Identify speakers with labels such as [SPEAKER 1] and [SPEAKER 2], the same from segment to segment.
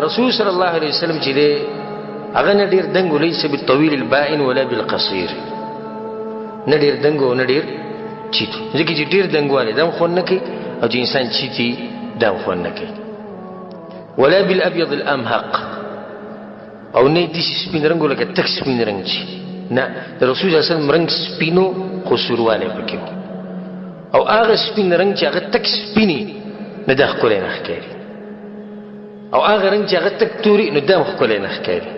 [SPEAKER 1] رسول صلی الله علیه وسلم چې دی هغه نه ډېر دنګ وليس بالطويل البائن ولا بالقصير، نه ډېر دنګ او نه ډېر چیت، ځکه چې ډېر دنګوالی دا هم خوند نه کوي او چې انسان چیتي دا هم خوند نه کوي. ولا بالابيض الامهق، او نه داسې سپین رنګ لکه تک سپین رنګ چې نه، د رسول صلی الله علیه وسلم رنګ سپینو خو سوروالی پکې و، او هغه سپین رنګ چې هغه تک سپینې نه دا ښکلی نه ښکاري، او هغه رنګ چې هغه تک توري نو دا هم ښکلی نه ښکاري،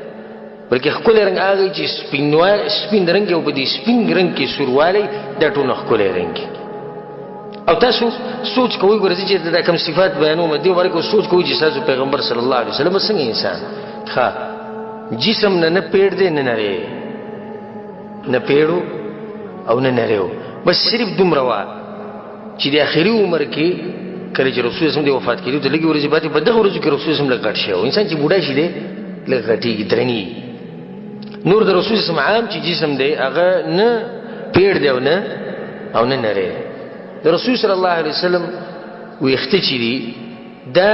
[SPEAKER 1] بلکې ښکلی رنګ هغه چې سپین رنګ او په دې سپین رنګ کې سوروالی دا ټول نه ښکلی رنګ. او تاسو سوچ کوئ ګورئ چې دا کوم صفات بیانوم دې باره کې سوچ کوئ چې ستاسو پیغمبر صلی الله علیه وسلم څنګه انسان ښه جسم نه پیړ دی نه نری، نه پیړو او نه نریو، بس صرف دومره وه چې د آخري عمر کې کله چې رسول اسلام د وفات کېدو ته لږې ورځې پاتې په دغه ورځو کې رسول اسلام لږ غټ شوی و. انسان چې بوډا شي دی لږ غټېږي درني. نور د رسول اسلام عام چې جسم دی هغه نه پیړ دی او نه نری. د رسول صلی الله علیه وسلم ویښته چې دي دا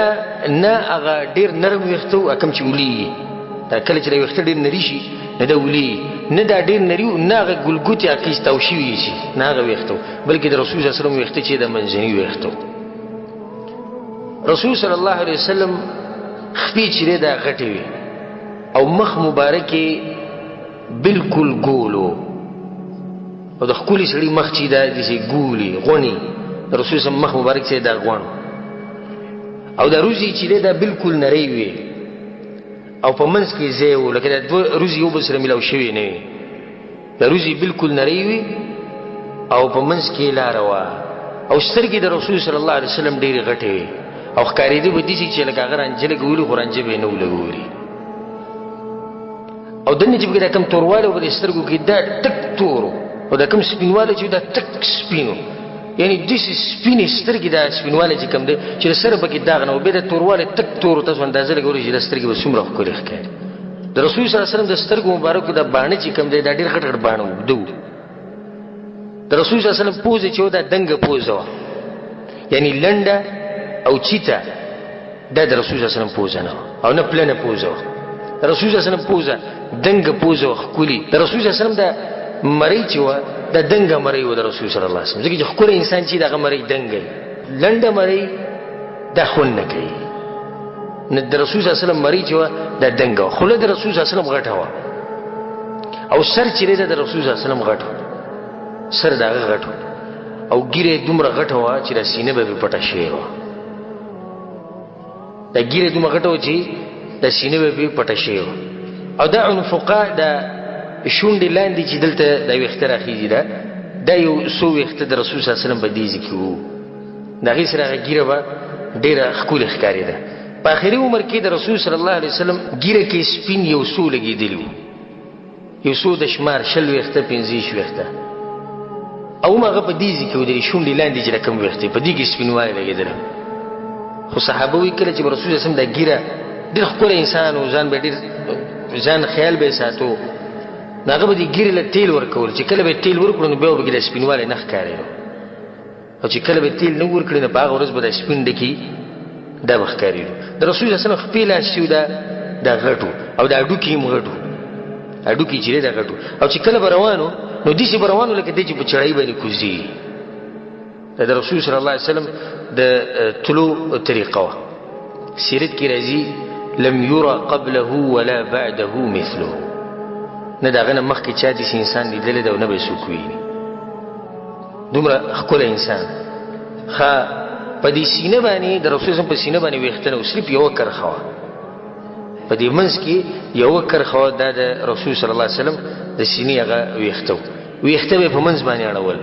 [SPEAKER 1] نه هغه ډېر نرم ویښته و کوم چې ولېږي، دا کله چې دا ویښته ډېر نري شي نه دا ولېږي، نه دا ډېر نري و نه هغه ګلګوتې اخیستو شوي شي نه هغه ویښته و، بلکې د رسول صلی الله علیه وسلم ویښته چې د منځني ویښته و. رسول صلی الله علیه وسلم خپې چې دی دا غټې وي او مخ مبارک یې بلکل ګول و، او د ښکلي سړي مخ چې دا داسې ګولي غوني، د رسول صلی مخ مبارک چې دا غوڼ، او دا روزي چې دی دا بلکل نری وي او په منځ کې ځای و لکه دا دوه روزي یو بل سره میلاو شوي نه وي، دا روزي بلکل نری وي او په منځ کې لاره وه، او سترګې د رسول صلی الله علیه وسلم ډېرې غټې وي او ښکارېده به داسې چې لکه هغه رانجه لګولي خو رانجه به یې نه ولګولي. او دننه چې پکې دا کوم توروالی و په دې سترګو کې دا تک تور و، او دا کوم سپینوالی چې دا تک سپین و، یعنې داسې سپینې سترګې دا سپینوالی چې کوم دی چې د سره پکې داغ نه و، بیا د توروالی تک تور و، تاسو اندازه لګولی چې دا سترګې به څومره ښکلې ښکاري. د رسول صلی الله علیه وسلم د سترګو مبارکو دا باڼه چې کوم دی دا ډېر غټ غټ باڼه اوږده و. د رسول صلی الله علیه وسلم پوزه چې و دا دنګه پوزه وه، یعنې لنډه او چیته، دا د رسول صلی الله علیه وسلم پوزه نه وه او نه پلنه پوزه وه. د رسول صلی الله علیه وسلم پوزه دنګه پوزه وه ښکلي. د رسول صلی الله علیه وسلم دا مرۍ چې وه دا دنګه مرۍ وه د رسول صلی الله علیه وسلم، ځکه چې ښکلی انسان چې دغه مرۍ دنګه لنډه مرۍ دا خوند نه کوي. د رسول صلی الله علیه وسلم مرۍ چې وه دا دنګه وه، خوله د رسول صلی الله علیه وسلم غټه وه، او سر چې دی د رسول صلی الله علیه وسلم غټ و، سر د هغه غټ و، او ږیره یې دومره غټه وه چې دا سینه به پرې پټه شوې وه، دا ږیره دومره غټه وه چې دا سینه به پرې پټه شوې وه. او دا عنفقا دا شونډې لاندې چې دلته دا ویښته راخیږي دا یو څو ویښته د رسول صلی الله علیه وسلم په دې ځای کې وو، د هغې سره هغه ږیره به ډېره ښکلې ښکارېده. په آخري عمر کې د رسول صلی الله علیه وسلم ږیره کې سپین یو څو لګېدلي وو، یو څو د شمار 20 ویښته 25 ویښته، او هم هغه په دې ځای کې و د شونډې لاندې چې دا کوم ویښته په دې کې سپینوالی لګېدلی. خو صحابه وایي کله چې به رسول صلی الله علیه وسلم دا ږیره ډېر ښکلی انسان و، ځان به ډېر ځان خیال به یې ساتو، نو هغه به دې ږیرې له تیل ورکول، چې کله به یې تیل ورکړو نو بیا به پکې دا سپینوالی نه ښکارېدو، او چې کله به یې تیل نه ورکړي نو په هغه ورځ به دا سپین ډکي دا به ښکارېدو. د رسول صلی الله علیه وسلم خپې لاس چې و دا غټ و، او دا هډوکي هم غټ و، هډوکي چې دی دا غټ و، او چې کله به روان و نو داسې به روان و لکه دی چې په چړۍ باندې کوزي. دا د رسول صلی الله علیه وسلم د تلو طریقه وه. سیرت کې راځي لم یرى قبله ولا بعده مثله، نه د هغه نه مخکې چا داسې انسان لیدلی دی او نه به یې څوک ویني، دومره ښکلی انسان. ښه په دې سینه باندې د رسول صلی په سینه باندې ویښته نه و، صرف یوه کرښه وه، په دې منځ کې یوه کرښه وه، دا د رسول صلی الله علیه وسلم د سینې هغه ویښته و، ویښته به یې په منځ باندې اړول،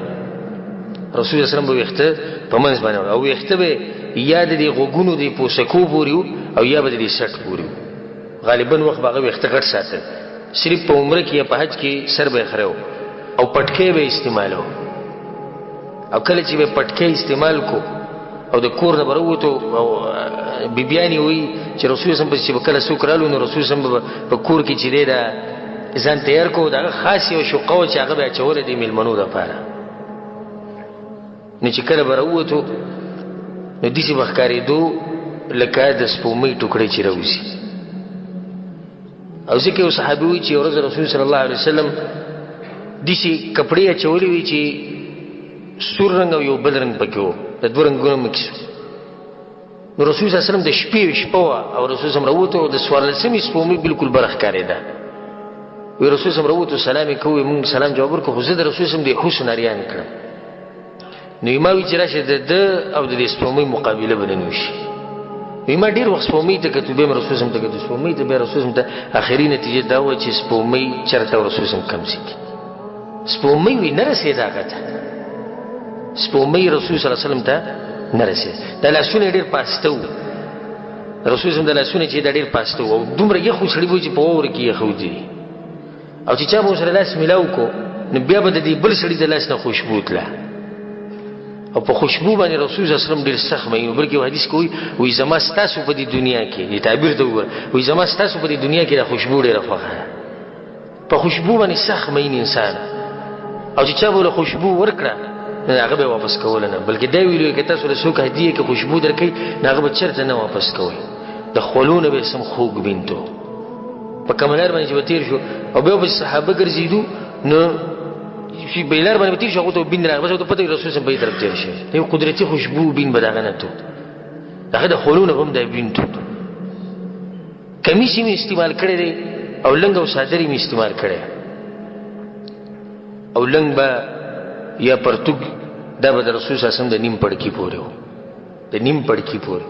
[SPEAKER 1] رسول صلی الله علیه وسلم به ویښته په منځ باندې اړول، او ویښته به یا د دې غوږونو د پوسکو پورې و او یا به د دې سټ پورې و. غالبا وخت به هغه ویښته غټ ساتل، صرف په عمره کې یا په حج کې سر به یې خره و او پټکی به یې استعمالو، او کله چې به پټکی استعمال کو او د کور نه به راووتو او بیبیانې وایي چې رسول صلی الله علیه وسلم چې به کله څوک رالو نو رسول صلی الله علیه وسلم په کور کې چې دی دا ځان تیار کو، د هغه خاص یو شقه وه چې هغه به یې اچولی د مېلمنو دپاره، نو چې کله به راووتو نو داسې به ښکارېدو لکه د سپومۍ ټوکړې چې راوځي، او ځکه یو صحابي وی چې ورځ رسول صلی الله علیه وسلم دسی کپڑے اچولې وی چې سور رنگ او یو بل رنگ پکې وو د دوه رنگونو مکس نو رسول صلی الله علیه وسلم د شپې او رسول صلی الله علیه وسلم د سوارلسمې سپومې بالکل برخ کارېده وی رسول صلی الله علیه وسلم سلام کوي مونږ سلام جواب ورکړو خو زه د رسول صلی الله علیه وسلم د حسن اریان کړم نو ما وی چې راشه د او د سپومې مقابله بننو شي ما ډیر وخت سپومې ته کتو به رسول صلی الله علیه وسلم ته سپومې ته به رسول صلی الله علیه وسلم ته اخري نتیجه دا و چې سپومې چرته رسول صلی الله علیه وسلم کم سي سپومې وی نه رسیدا غته سپومې رسول صلی الله علیه وسلم ته نه رسید د لاسونه ډیر پاسته و رسول صلی الله علیه وسلم د لاسونه چې ډیر پاسته و او دومره یې خو سړی وو چې په اور کې یې خو دي او چې چا به سره لاس ملاو کو نو بیا به د دې بل سړي د لاس نه خوشبو تله او په خوشبو باندې رسول صلی الله علیه وسلم ډیر سخت مې بلکې حدیث کوي وې زما ستاسو په دې دنیا کې دې تعبیر ته وګور وې زما ستاسو په دې دنیا کې د خوشبو ډیره خوښه په خوشبو باندې سخت مې انسان او چې چا به خوشبو ورکړه هغه به واپس کول نه بلکې دا ویلو کې تاسو له څوک هدیه کې خوشبو درکې هغه به چرته نه واپس کوي د خلونه به سم خوګ بینتو په کمنار باندې چې تیر شو او به صحابه ګرځیدو نو چې بیلار باندې تیر شو هغه ته بین راغله ته پته رسول صلی الله علیه وسلم په طرف تیر شي یو قدرتي خوشبو بین بداغه نه ته هغه د خلونه هم د بینتو کمیس می استعمال کړي دي او لنګ او صادری می استعمال کړي او لنګ با یا پرتګ دا به رسول صلی الله علیه وسلم د نیم پړکی پورې وو د نیم پړکی پورې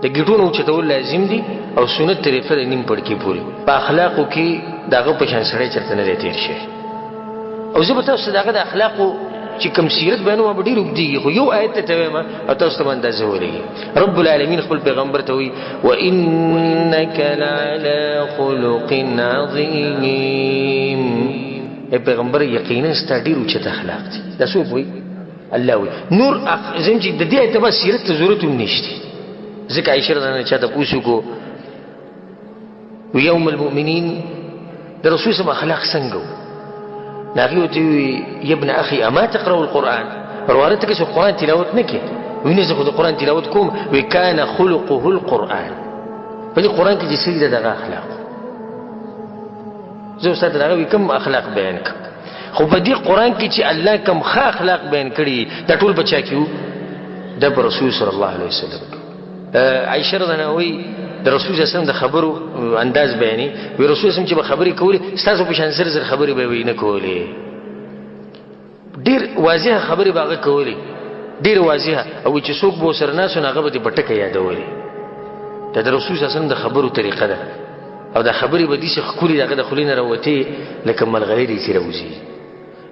[SPEAKER 1] د ګټونو چتول لازم دي او سنت طریقه د نیم پړکی پورې په اخلاقو کې داغه په شان سره چرته نه تیر شي او زه به تاسو داغه د اخلاقو چې کوم سیرت بیانوم به ډیر وګدي خو یو آیت ته وایم او تاسو ته اندازه ولګي رب العالمین خپل پیغمبر ته وی وانک لعلى خلق عظیم اے پیغمبر یقینا ست ډیر اوچت اخلاق دي دا څه وی الله وی نور زم چې د دې اعتبار سیرت ته ضرورت نشته ځکه عائشہ رضی الله عنها چاته پوښتنه کو یوم المؤمنین د رسول صلی الله علیه وسلم اخلاق څنګه ناغيوتي يا ابن اخي اما تقرأ القرآن روارتك شو القرآن تلاوت نكي وينزل القرآن تلاوت كوم وكان خلقه القرآن فدي القرآن كي جسيدة دغا اخلاق زو استاذ دغا كم اخلاق بيانك خو بدي القرآن كي الله كم خا اخلاق بيان كري دا ټول بچا کیو د رسول صلی الله علیه وسلم عائشہ رضی الله عنها د رسول صلی الله علیه وسلم د خبرو انداز بیانې وی رسول صلی الله علیه وسلم چې به خبرې کولې ستاسو په شان زر خبرې به وینه کولې ډیر واضحه خبرې باغه کولې ډیر واضحه او چې څوک به سره ناسو هغه به پټکه یادولې د رسول صلی الله علیه وسلم د خبرو طریقه ده او د خبرې به دي چې خولي دغه د خولینه راوتی لکه ملغلې چې راوځي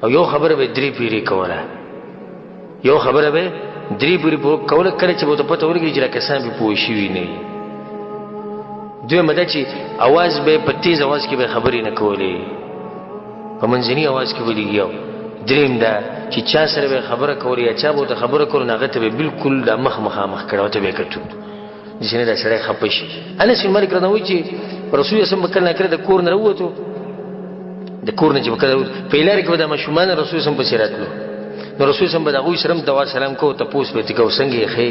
[SPEAKER 1] او یو خبره به درې پیری کوله یو خبره به درې پیری کوله کله چې به پته ورګي چې راکسان به پوه شي نه دوی مده چې आवाज به په تیز आवाज کې به خبرې نه کولې په منځني आवाज کې ولېږي دریم دا چې چا سره به خبره کولې یا چا به خبره کول نه غته به بالکل د مخ کړه ته به کټو چې نه دا سره خپش انس بن مالک رضی الله عنه چې رسول الله صلی الله علیه وسلم کله د کور نه وروته د کور نه چې وکړو په لار کې د مشومان رسول الله صلی الله علیه وسلم په سیراتلو نو رسول الله صلی الله علیه وسلم د سلام کو ته پوس به تکو څنګه خې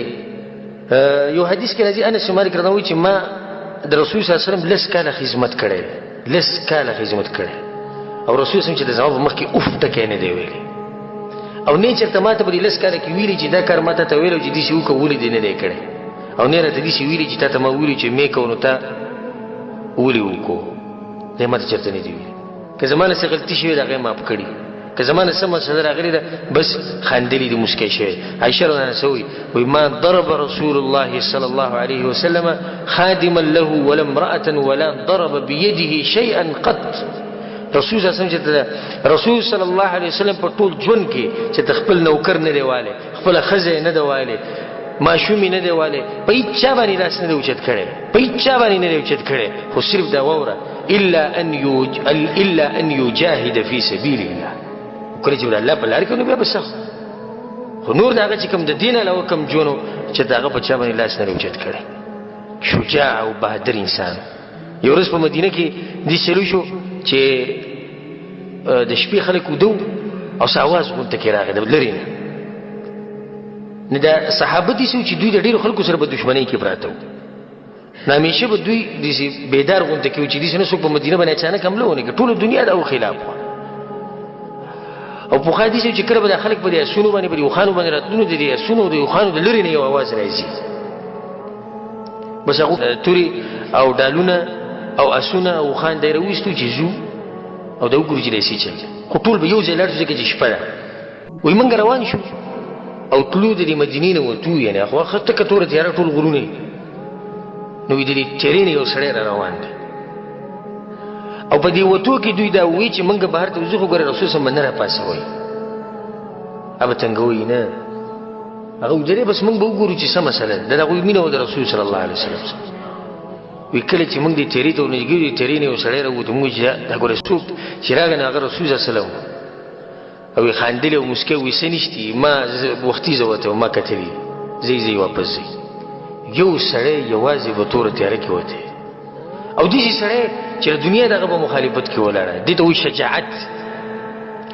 [SPEAKER 1] یو حدیث کې راځي انس بن مالک رضی الله عنه چې ما د رسول صلی الله علیه وسلم لس کاله خدمت کړي او رسول صلی الله علیه وسلم چې د ځواب مخ کې اوف ټکې نه دی ویلي او نه چې تماته په لس کاله کې ویلي چې دا کار ماته ته ویلو چې دې شی وکولې دی نه دی کړي او نه راته دې شی ویلي چې تاسو ما ویلي چې مې کو نو تا ویلي وکړو دې ماته چرته نه دی ویلي که زمانه څه غلطي شوی دا غي معاف کړي که زمانه سم صدر غلی ده بس خندلی دي مسکی شوی عائشہ رضی الله عنها وی ما ضرب رسول الله صلى الله عليه وسلم خادما له ولا امرأة ولا ضرب بيده شيئا قط رسول صلی الله علیه وسلم رسول صلی الله علیه وسلم په ټول ژوند کې چې خپل نوکر نه دیواله خپل خزه نه دیواله ماشومی نه دیواله په هیڅ باندې لاس نه اوچت کړي په هیڅ باندې نه اوچت کړي خو صرف دا وره الا ان يجاهد في سبيل الله کله چې الله په لار کې نو بیا بس خو نور دا چې کوم د دین له کوم جونو چې داغه په چا باندې لاس نه اوچت کړي شجاع او بهادر انسان یو ورځ په مدینه کې دي شلو شو چې د شپې خلک ودو او ساواز غونډه کې راغله لري نه دا صحابه دي چې دوی د ډیرو خلکو سره په دښمنۍ کې پراته همیشه به دوی دې بیدار غونډه کې چې دې نه څوک په مدینه باندې اچانک حمله ونه کړي ټول دنیا دا خلاف او په خادي چې کړه به خلک په دې سونو باندې په یوخانو باندې راتلونو دي سونو د یوخانو د لری نه یو आवाज راځي بس هغه توري او ډالونه او اسونه او خان دایره وستو چې زو او دا وګورئ چې لسی چل خو ټول به یو ځای لړ ځکه چې شپه ده وای مونږ روان شو او طلوع د مدینې نه وته یعنی هغه خطه کتوره تیار ټول غرونه نو دې چرینه یو سړی روان دی او په دې وته کې دوی دا وی چې مونږ بهر ته وځو غره رسول صلی الله علیه وسلم نه پاسه وای ابه تنګوي نه هغه درې بس مونږ به وګورو چې څه مسله ده دغه مینه و د رسول صلی الله علیه وسلم وی کله چې مونږ دې تیری ته ونګیږي تیری نه وسړی راوته مونږ چې دا ګوره څوک چې راغی هغه رسول صلی الله علیه وسلم او خاندل او مسکه وې سنشتي ما وختي زوته ما کتلی زی واپس زی یو سړی یوازې به تور تیار کې وته او دې سړی چې دنیا دغه په مخالفت کې ولاړه دې ته وی شجاعت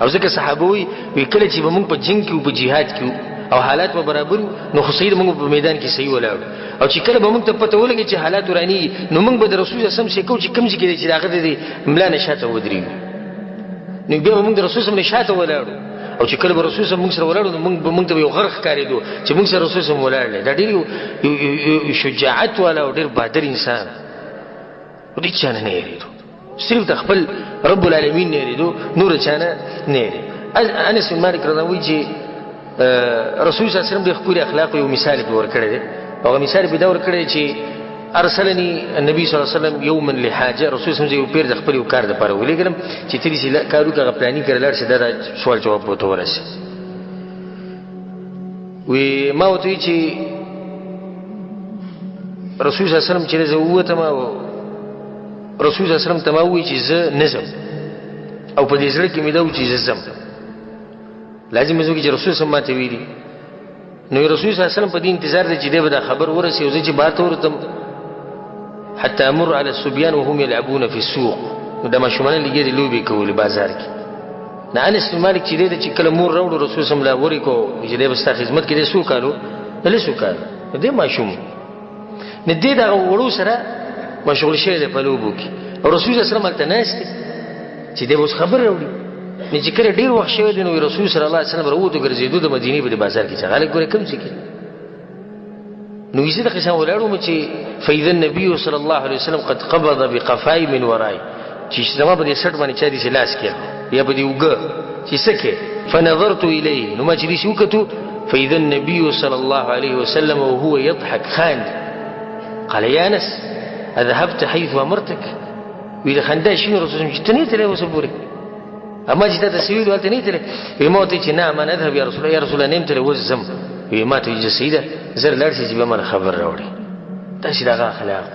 [SPEAKER 1] او ځکه صحابه وی کله چې موږ په جنگ کې او په جهاد کې او حالات په برابر نو خو سید موږ په میدان کې صحیح ولاړ او چې کله موږ ته پته ولګي چې حالات ورانی نو موږ به د رسول الله صلی الله علیه وسلم څخه کوم ځای کې چې داخله دي ملا نشاته ودرې نو بیا موږ د رسول الله نشاته ولاړ او چې کله رسول الله موږ سره ولاړ نو موږ ته یو غرق کاریدو چې موږ سره رسول الله ولاړ دا ډېر شجاعت والا او ډېر بهادر انسان و دې چانه نه یریدو صرف د خپل رب العالمین نه یریدو نور چانه نه یری انس بن مالک رضی الله عنه چې رسول الله صلی الله علیه وسلم د خپل اخلاق یو مثال به ورکړی دی او مثال به دا ورکړی چې ارسلني النبي صلی الله علیه وسلم یوما لحاجه رسول الله صلی الله علیه وسلم یو پیر د خپل کار د پاره ولګلم چې تری سي کارو کا پلانینګ کړل چې دا سوال جواب وته ورسي وی ما وته چې رسول الله صلی الله علیه وسلم چې زه وته ما رسول الله صلی الله علیه وسلم ته ما وی چې زه نظم او په دې سره کې مې دا و چې زم لازم زه کې رسول الله ماته ویلي نو رسول الله صلی الله علیه وسلم په دې انتظار دی چې دې به خبر ورسي او زه چې بار ته ورتم حتى امر على الصبيان وهم يلعبون في السوق دا ما شومان لګي دی لوبي کول بازار کې نه انس مالک چې دې چې کله مور راوړو رسول صلی الله علیه وسلم وري کو چې دې بستا خدمت کې دې سو کالو دلې سو کال دې ما شوم نه دې دا وړو سره مشغول شه دې په لوبو کې او رسول الله صلی الله علیه وسلم تناست چې دې اوس خبر راوړي نه چې کله ډیر وخت شوی دی نو رسول صلی الله علیه وسلم راوته ګرځېدو د مدینې په بازار کې څنګه ګوره کوم څه کې نو یې دغه څنګه ولاړو چې فإذا النبي صلى الله عليه وسلم قد قبض بقفاي من وراي چې زما په دې سټ باندې چا دې لاس کې یا په دې وګ چې سکه فنظرت اليه نو ما چې دې وکړو فإذا النبي صلى الله عليه وسلم وهو يضحك خان قال يا انس اذهبت حيث امرتك وإذا خندا شنو رسول الله تنيت له وسبوري اما چې دا سویل ولته نه تل ما ته چې نه ما اذهب يا رسول الله يا رسول الله نمت له وزم ما ته چې سیده زر لړ شي چې به ما خبر راوړي دا چې دا اخلاق